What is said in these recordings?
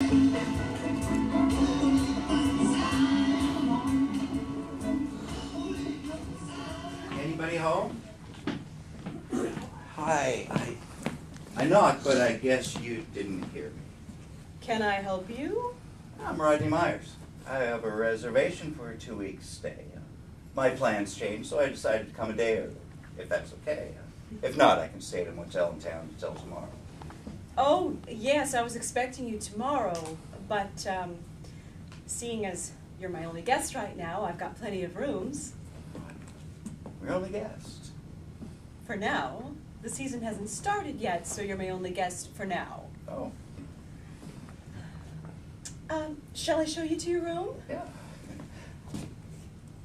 Anybody home? Hi. I knocked, but I guess you didn't hear me. Can I help you? I'm Rodney Myers. I have a reservation for a 2-week stay. My plans changed, so I decided to come a day early, if that's okay. If not, I can stay at a motel in town until tomorrow. Oh, yes, I was expecting you tomorrow, but seeing as you're my only guest right now, I've got plenty of rooms. Your only guest? For now. The season hasn't started yet, so you're my only guest for now. Oh. Shall I show you to your room? Yeah.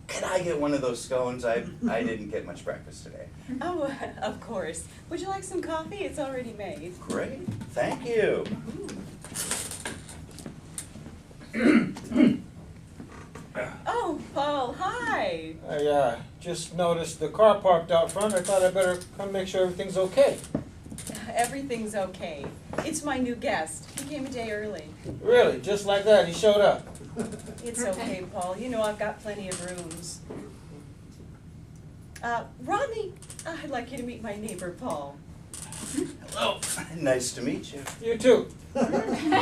Can I get one of those scones? I didn't get much breakfast today. Oh, of course. Would you like some coffee? It's already made. Great. Thank you. Oh, Paul, hi. I just noticed the car parked out front. I thought I'd better come make sure everything's okay. Everything's okay. It's my new guest. He came a day early. Really? Just like that? He showed up? It's okay, Paul. You know I've got plenty of rooms. Rodney, I'd like you to meet my neighbor, Paul. Hello. Nice to meet you. You too. Can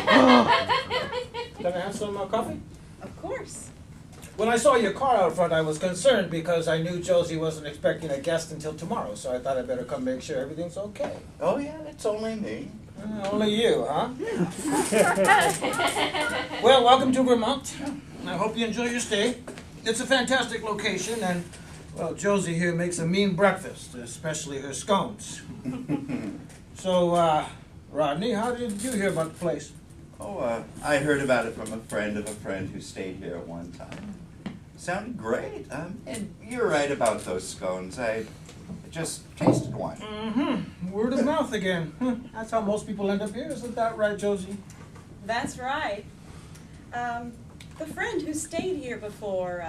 I have some coffee? Of course. When I saw your car out front, I was concerned because I knew Josie wasn't expecting a guest until tomorrow, so I thought I'd better come make sure everything's okay. Oh, yeah, it's only me. Only you, huh? Well, welcome to Vermont. I hope you enjoy your stay. It's a fantastic location, and, well, Josie here makes a mean breakfast, especially her scones. So, Rodney, how did you hear about the place? Oh, I heard about it from a friend of a friend who stayed here at one time. Sounded great. And you're right about those scones. I just tasted one. Mm-hmm. Word of mouth again. That's how most people end up here. Isn't that right, Josie? That's right. The friend who stayed here before,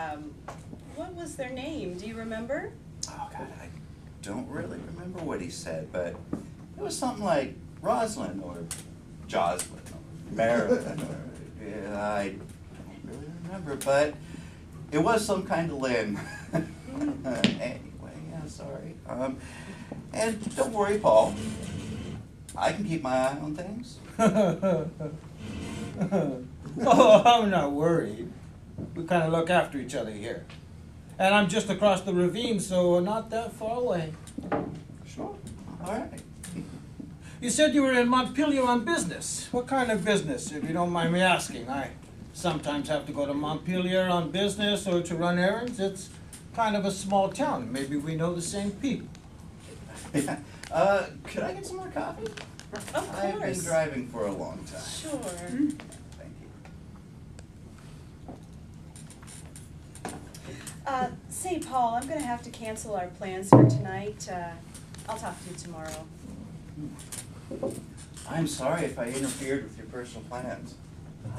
what was their name? Do you remember? Oh, God, I don't really remember what he said, but it was something like Rosalind or Jocelyn or Marilyn or, yeah, I don't really remember, but it was some kind of Lynn. Anyway, yeah, sorry. And don't worry, Paul. I can keep my eye on things. Oh, I'm not worried. We kind of look after each other here. And I'm just across the ravine, so not that far away. Sure. All right. You said you were in Montpelier on business. What kind of business, if you don't mind me asking? I sometimes have to go to Montpelier on business or to run errands. It's kind of a small town. Maybe we know the same people. Yeah. Could I get some more coffee? Of course. I've been driving for a long time. Sure. Thank you. Say, Paul, I'm going to have to cancel our plans for tonight. I'll talk to you tomorrow. I'm sorry if I interfered with your personal plans.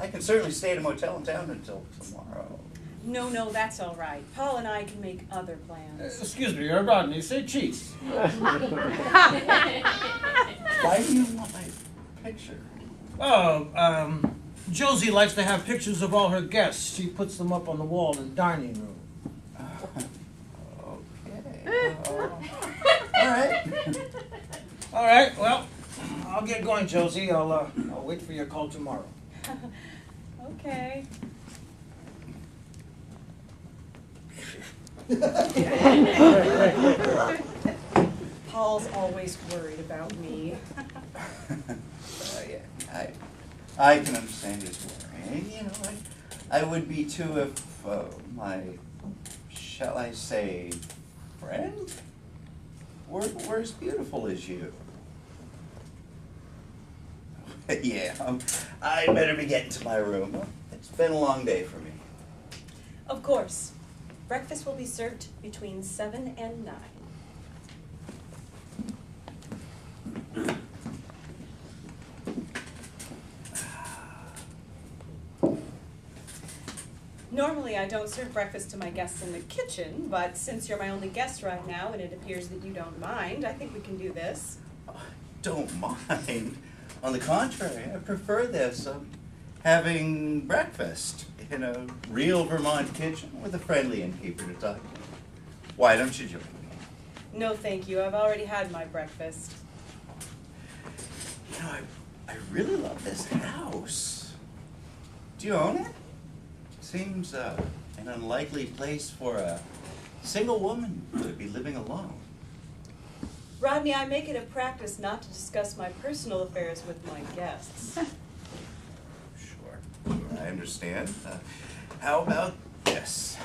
I can certainly stay at a motel in town until tomorrow. No, that's all right. Paul and I can make other plans. Excuse me, Rodney, say cheese. Why do you want my picture? Oh, Josie likes to have pictures of all her guests. She puts them up on the wall in the dining room. Okay. All right. All right, well, I'll get going, Josie. I'll wait for your call tomorrow. Okay. Paul's always worried about me. Yeah, I can understand his worry. You know, I would be too if my, shall I say, friend were as beautiful as you. Yeah, I better be getting to my room. It's been a long day for me. Of course. Breakfast will be served between 7 and 9. Normally I don't serve breakfast to my guests in the kitchen, but since you're my only guest right now and it appears that you don't mind, I think we can do this. Don't mind. On the contrary, I prefer this. having breakfast in a real Vermont kitchen with a friendly innkeeper to talk to. Why don't you join me? No, thank you. I've already had my breakfast. You know, I really love this house. Do you own it? Seems an unlikely place for a single woman to be living alone. Rodney, I make it a practice not to discuss my personal affairs with my guests. Sure, I understand. How about this?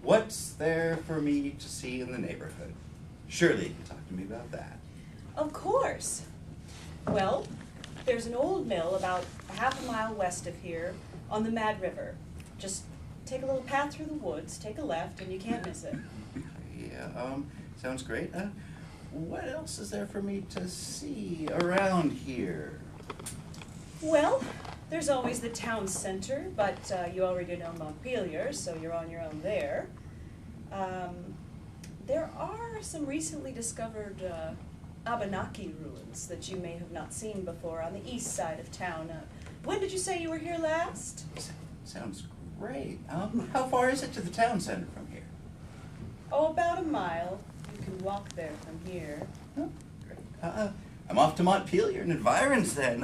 What's there for me to see in the neighborhood? Surely you can talk to me about that. Of course. Well, there's an old mill about a half a mile west of here on the Mad River. Just take a little path through the woods, take a left, and you can't miss it. Yeah, sounds great. What else is there for me to see around here? Well, there's always the town center, but you already know Montpelier, so you're on your own there. There are some recently discovered Abenaki ruins that you may have not seen before on the east side of town. When did you say you were here last? Sounds great. How far is it to the town center from here? Oh, about a mile. You can walk there from here. Oh, great. I'm off to Montpelier and environs then.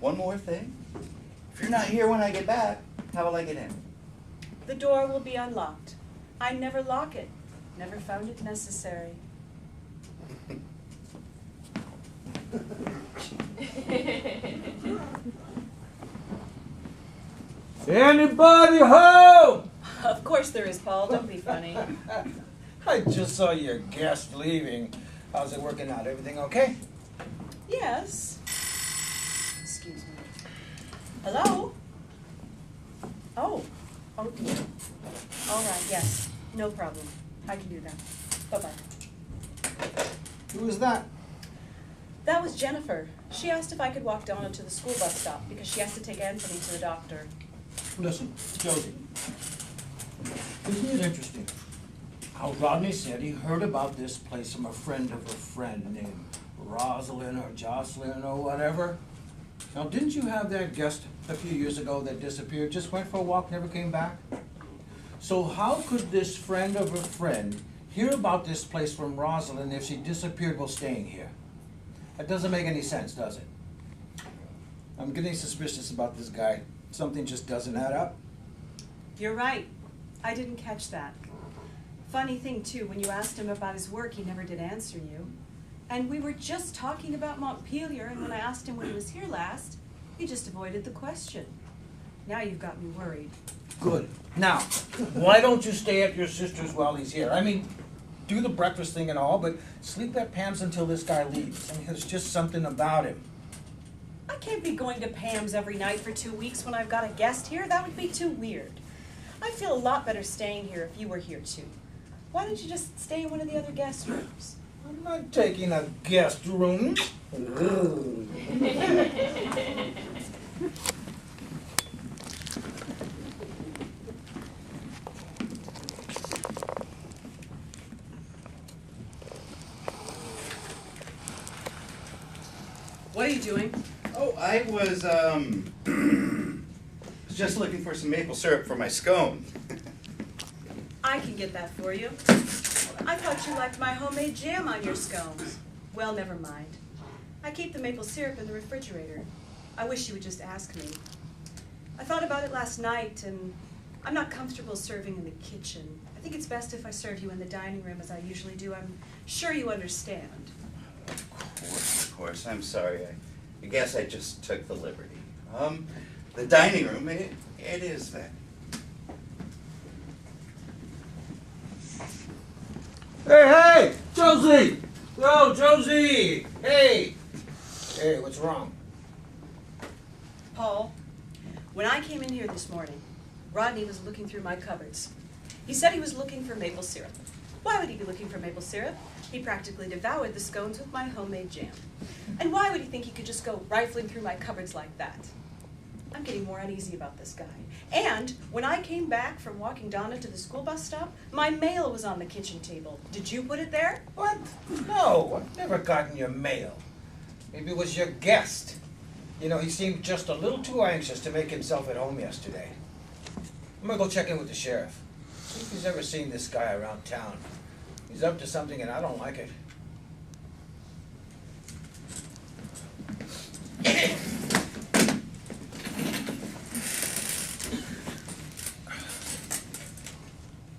One more thing. If you're not here when I get back, how will I get in? The door will be unlocked. I never lock it. Never found it necessary. Anybody home? Of course there is, Paul. Don't be funny. I just saw your guest leaving. How's it working out? Everything okay? Yes. Excuse me. Hello? Oh. Oh dear. All right, yes. No problem. I can do that. Bye-bye. Who is that? That was Jennifer. She asked if I could walk Donna to the school bus stop because she has to take Anthony to the doctor. Listen, Josie. Isn't it interesting how Rodney said he heard about this place from a friend of a friend named Rosalind or Jocelyn or whatever? Now, didn't you have that guest a few years ago that disappeared, just went for a walk, never came back? So how could this friend of a friend hear about this place from Rosalind if she disappeared while staying here? That doesn't make any sense, does it? I'm getting suspicious about this guy. Something just doesn't add up. You're right. I didn't catch that. Funny thing, too, when you asked him about his work, he never did answer you. And we were just talking about Montpelier, and when I asked him when he was here last, he just avoided the question. Now you've got me worried. Good. Now, why don't you stay at your sister's while he's here? I mean, do the breakfast thing and all, but sleep at Pam's until this guy leaves. I mean, there's just something about him. I can't be going to Pam's every night for 2 weeks when I've got a guest here. That would be too weird. I'd feel a lot better staying here if you were here too. Why don't you just stay in one of the other guest rooms? I'm not taking a guest room. What are you doing? Oh, I was just looking for some maple syrup for my scone. I can get that for you. I thought you liked my homemade jam on your scones. Well, never mind. I keep the maple syrup in the refrigerator. I wish you would just ask me. I thought about it last night, and I'm not comfortable serving in the kitchen. I think it's best if I serve you in the dining room as I usually do. I'm sure you understand. Of course, I'm sorry. I guess I just took the liberty. The dining room, it is that. Hey, Josie! Yo, Josie! Hey! Hey, what's wrong? Paul, when I came in here this morning, Rodney was looking through my cupboards. He said he was looking for maple syrup. Why would he be looking for maple syrup? He practically devoured the scones with my homemade jam. And why would he think he could just go rifling through my cupboards like that? I'm getting more uneasy about this guy. And when I came back from walking Donna to the school bus stop, my mail was on the kitchen table. Did you put it there? What? No, I've never gotten your mail. Maybe it was your guest. You know, he seemed just a little too anxious to make himself at home yesterday. I'm gonna go check in with the sheriff. See if he's ever seen this guy around town. He's up to something and I don't like it.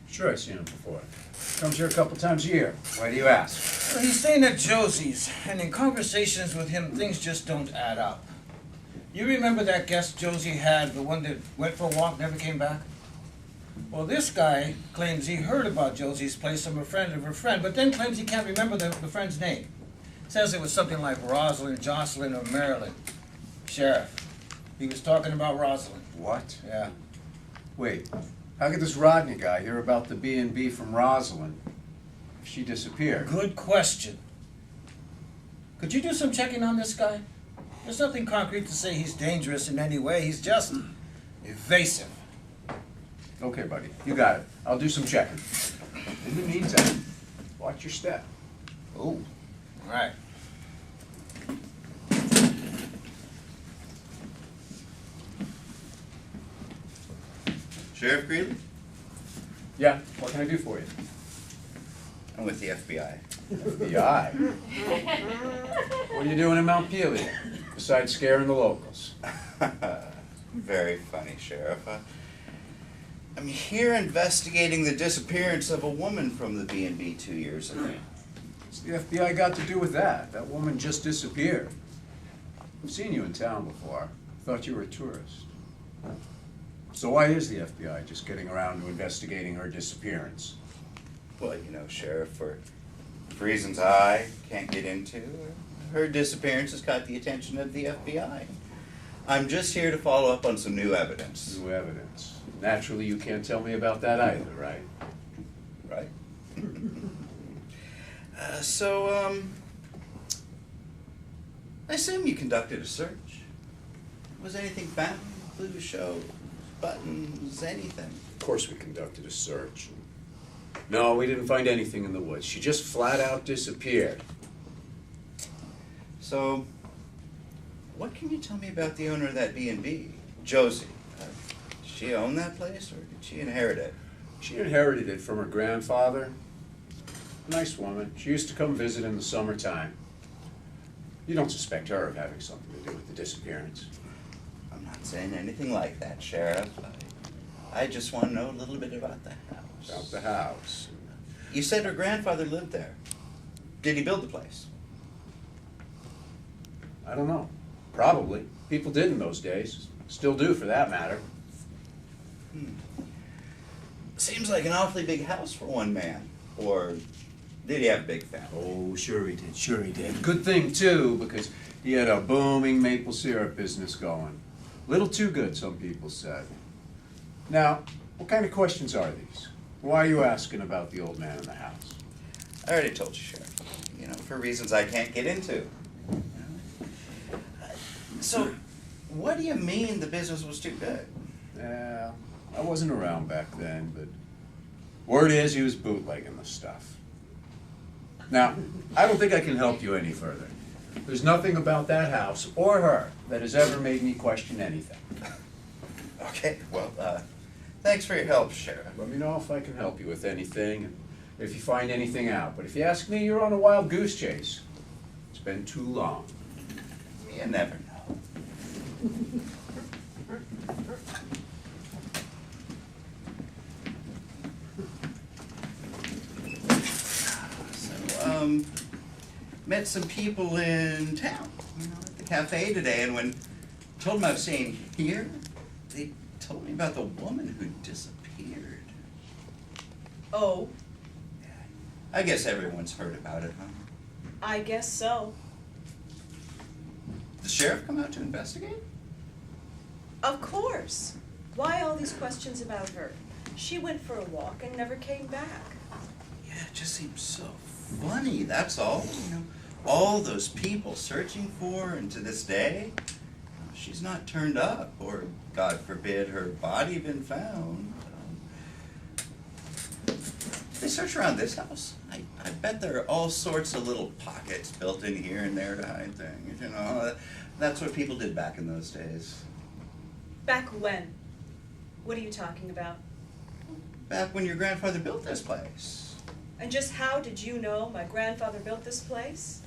Sure, I've seen him before. Comes here a couple times a year. Why do you ask? Well, he's staying at Josie's, and in conversations with him, things just don't add up. You remember that guest Josie had, the one that went for a walk, never came back? Well, this guy claims he heard about Josie's place from a friend of her friend, but then claims he can't remember the friend's name. Says it was something like Rosalind, Jocelyn, or Marilyn. Sheriff, he was talking about Rosalind. What? Yeah. Wait, how could this Rodney guy hear about the BnB from Rosalind if she disappeared? Good question. Could you do some checking on this guy? There's nothing concrete to say he's dangerous in any way. He's just evasive. Okay, buddy, you got it. I'll do some checking. In the meantime, watch your step. Oh, all right. Sheriff Greeley? Yeah, what can I do for you? I'm with the FBI. FBI. What are you doing in Mount Peleia, besides scaring the locals? Very funny, Sheriff. I'm here investigating the disappearance of a woman from the B&B 2 years ago. What's the FBI got to do with that? That woman just disappeared. I've seen you in town before. Thought you were a tourist. So why is the FBI just getting around to investigating her disappearance? Well, you know, Sheriff, for reasons I can't get into, her disappearance has caught the attention of the FBI. I'm just here to follow up on some new evidence. New evidence. Naturally, you can't tell me about that either, right? Right? I assume you conducted a search. Was anything found? Clues, shows, buttons, anything? Of course we conducted a search. No, we didn't find anything in the woods. She just flat out disappeared. So, what can you tell me about the owner of that B&B, Josie? Did she own that place, or did she inherit it? She inherited it from her grandfather. Nice woman. She used to come visit in the summertime. You don't suspect her of having something to do with the disappearance? I'm not saying anything like that, Sheriff. I just want to know a little bit about the house. About the house. You said her grandfather lived there. Did he build the place? I don't know. Probably. People did in those days. Still do, for that matter. Seems like an awfully big house for one man. Or did he have a big family? Oh, sure he did. Sure he did. Good thing, too, because he had a booming maple syrup business going. Little too good, some people said. Now, what kind of questions are these? Why are you asking about the old man in the house? I already told you, Sheriff. You know, for reasons I can't get into. So, what do you mean the business was too good? Yeah, I wasn't around back then, but word is he was bootlegging the stuff. Now, I don't think I can help you any further. There's nothing about that house or her that has ever made me question anything. Okay, well, thanks for your help, Sheriff. Let me know if I can help you with anything, and if you find anything out. But if you ask me, you're on a wild goose chase. It's been too long. You never know. So, met some people in town, you know, at the cafe today, and when I told them I was staying here, they told me about the woman who disappeared. Oh, I guess everyone's heard about it, huh? I guess so. The sheriff come out to investigate? Of course. Why all these questions about her? She went for a walk and never came back. Yeah, it just seems so funny, that's all. You know, all those people searching for her, and to this day, she's not turned up, or, God forbid, her body been found. They search around this house. I bet there are all sorts of little pockets built in here and there to hide things, you know. That's what people did back in those days. Back when? What are you talking about? Back when your grandfather built this place. And just how did you know my grandfather built this place?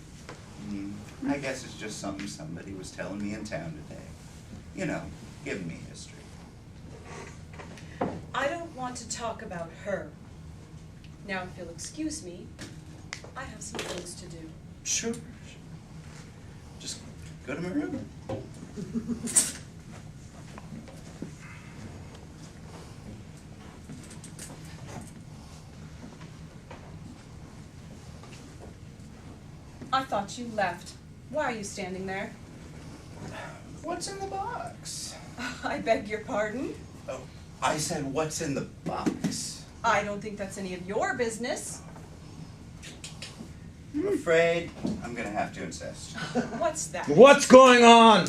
I guess it's just something somebody was telling me in town today. You know, giving me history. I don't want to talk about her. Now, if you'll excuse me, I have some things to do. Sure. Just go to my room. I thought you left. Why are you standing there? What's in the box? I beg your pardon? Oh, I said, what's in the box? I don't think that's any of your business. I'm afraid I'm gonna have to insist. What's that? What's going on?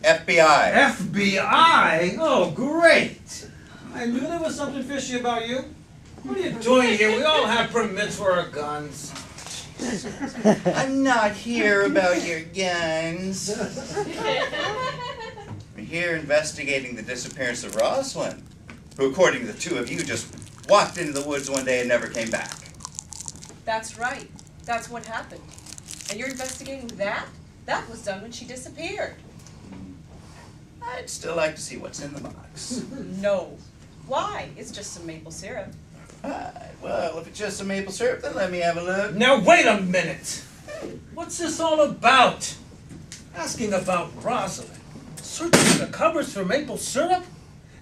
FBI. FBI? Oh, great. I knew there was something fishy about you. What are you doing here? We all have permits for our guns. I'm not here about your guns. I'm here investigating the disappearance of Rosalind, who, according to the two of you, just walked into the woods one day and never came back. That's right. That's what happened. And you're investigating that? That was done when she disappeared. I'd still like to see what's in the box. No. Why? It's just some maple syrup. Well, if it's just some maple syrup, then let me have a look. Now, wait a minute. What's this all about? Asking about Rosalind. Searching the cupboards for maple syrup?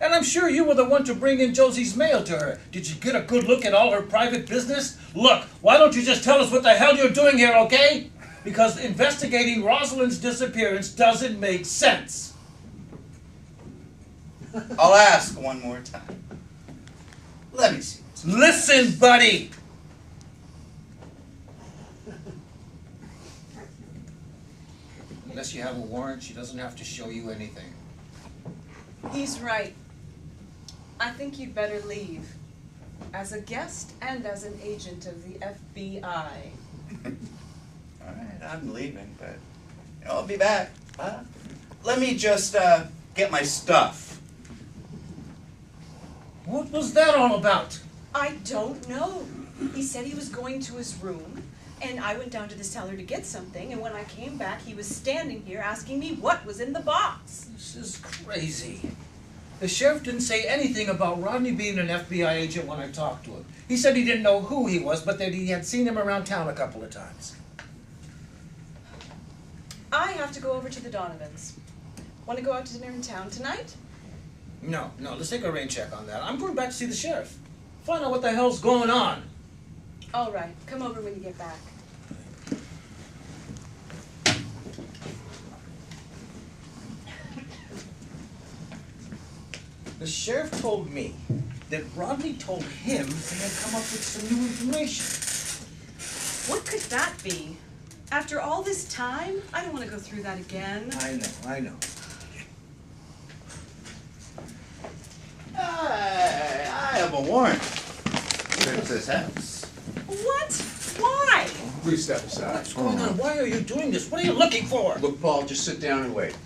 And I'm sure you were the one to bring in Josie's mail to her. Did you get a good look at all her private business? Look, why don't you just tell us what the hell you're doing here, okay? Because investigating Rosalind's disappearance doesn't make sense. I'll ask one more time. Let me see. Listen, buddy! Unless you have a warrant, she doesn't have to show you anything. He's right. I think you'd better leave. As a guest and as an agent of the FBI. All right, I'm leaving, but I'll be back. Let me just get my stuff. What was that all about? I don't know. He said he was going to his room, and I went down to the cellar to get something, and when I came back, he was standing here asking me what was in the box. This is crazy. The sheriff didn't say anything about Rodney being an FBI agent when I talked to him. He said he didn't know who he was, but that he had seen him around town a couple of times. I have to go over to the Donovans. Want to go out to dinner in town tonight? No, let's take a rain check on that. I'm going back to see the sheriff. Find out what the hell's going on. All right, come over when you get back. The sheriff told me that Rodney told him he had come up with some new information. What could that be? After all this time? I don't want to go through that again. I know. I have a warrant. Search this house. What? Why? Please step aside. What's going on? Why are you doing this? What are you looking for? Look, Paul, just sit down and wait.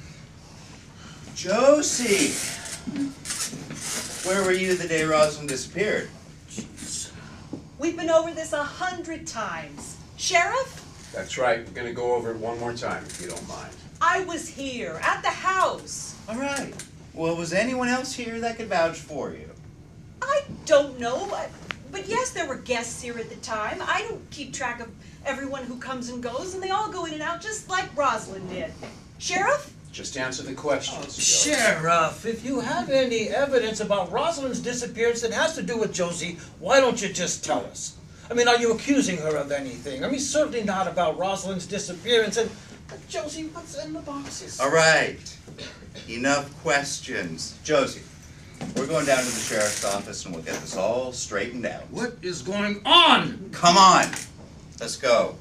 Josie, where were you the day Rosalind disappeared? We've been over this 100 times. Sheriff? That's right. We're gonna go over it one more time, if you don't mind. I was here, at the house. All right. Well, was anyone else here that could vouch for you? I don't know, but yes, there were guests here at the time. I don't keep track of everyone who comes and goes, and they all go in and out just like Rosalind did. Sheriff? Just answer the questions. Joe. Sheriff, if you have any evidence about Rosalind's disappearance that has to do with Josie, why don't you just tell us? I mean, are you accusing her of anything? I mean, certainly not about Rosalind's disappearance. And Josie, what's in the boxes? All right. Enough questions. Josie, we're going down to the sheriff's office and we'll get this all straightened out. What is going on? Come on. Let's go.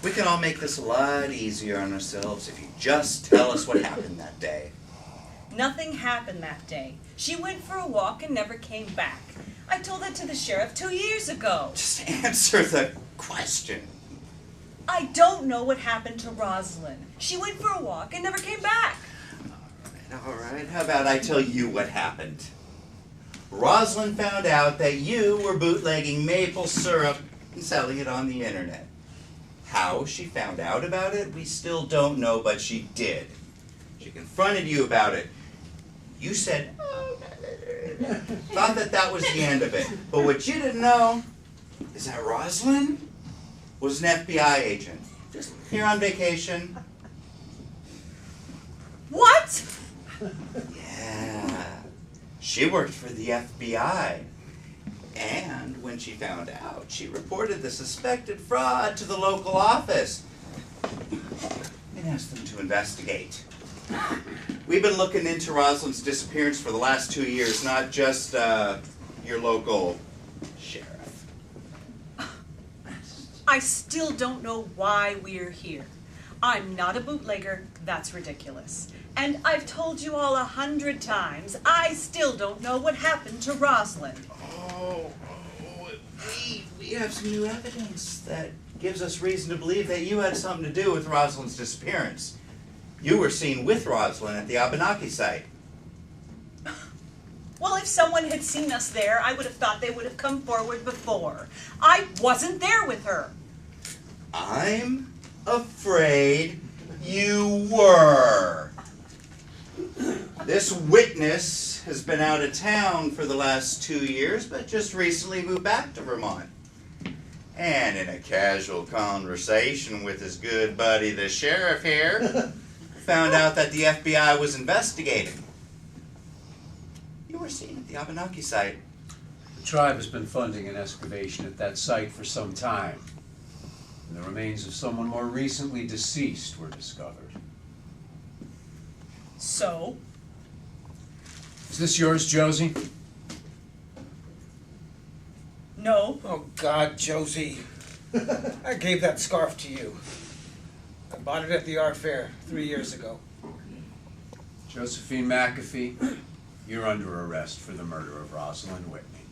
We can all make this a lot easier on ourselves if you just tell us what happened that day. Nothing happened that day. She went for a walk and never came back. I told that to the sheriff 2 years ago. Just answer the question. I don't know what happened to Rosalind. She went for a walk and never came back. All right, how about I tell you what happened? Rosalind found out that you were bootlegging maple syrup and selling it on the internet. How she found out about it, we still don't know, but she did. She confronted you about it. You said, oh, thought that was the end of it. But what you didn't know is that Rosalind was an FBI agent, just here on vacation. What? Yeah, she worked for the FBI. And when she found out, she reported the suspected fraud to the local office and asked them to investigate. We've been looking into Rosalind's disappearance for the last 2 years, not just your local sheriff. I still don't know why we're here. I'm not a bootlegger. That's ridiculous. And I've told you all 100 times, I still don't know what happened to Rosalind. We have some new evidence that gives us reason to believe that you had something to do with Rosalind's disappearance. You were seen with Rosalind at the Abenaki site. Well, if someone had seen us there, I would have thought they would have come forward before. I wasn't there with her. I'm afraid you were. This witness has been out of town for the last 2 years, but just recently moved back to Vermont. And in a casual conversation with his good buddy, the sheriff here, found out that the FBI was investigating. You were seen at the Abenaki site. The tribe has been funding an excavation at that site for some time. And the remains of someone more recently deceased were discovered. So? Is this yours, Josie? No. Oh, God, Josie. I gave that scarf to you. I bought it at the art fair 3 years ago. Josephine McAfee, you're under arrest for the murder of Rosalind Whitney.